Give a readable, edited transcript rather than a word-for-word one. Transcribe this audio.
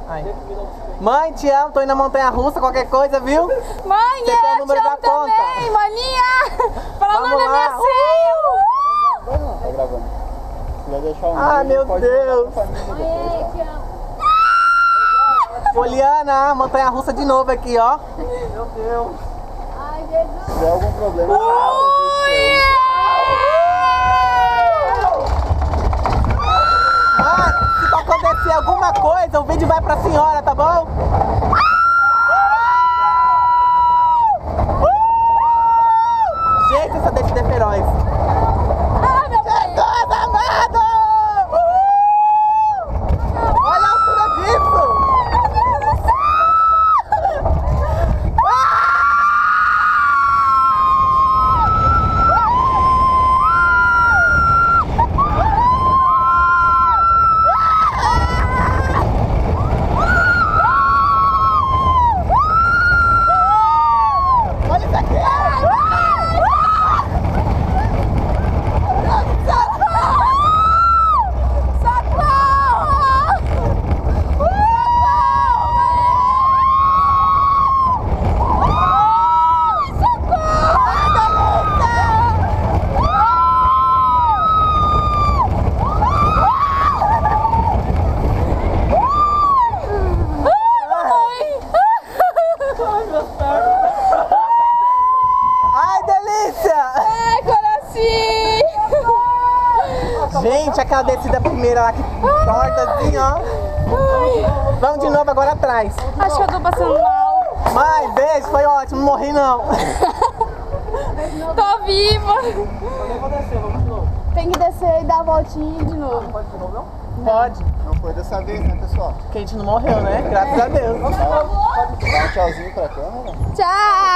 Ai. Mãe, te amo, tô indo na montanha-russa, qualquer coisa, viu? Mãe, você tem o número da conta também, maninha! Fala o nome da minha senha! Tá gravando. Se vai deixar um ai, meu Deus! Mãe, te amo. Poliana, montanha-russa de novo aqui, ó. Meu Deus. Ai, Jesus. Se der algum problema, se acontecer alguma coisa, o vídeo vai pra senhora, tá bom? Gente, essa deixa de feroz. Ah, meu pai. Jesus amado! Olha a altura disso! Gente, aquela descida primeira lá que torta assim, ó. Vamos de novo agora atrás. Acho que eu tô passando mal. Mãe, beijo, foi ótimo, não morri não. Tô viva. Eu vou descer, vamos de novo. Tem que descer e dar a voltinha de novo. Pode de novo, não? Pode. não foi dessa vez, né, pessoal? Porque a gente não morreu, né? Graças a Deus. Dá um tchauzinho pra câmera. Tchau.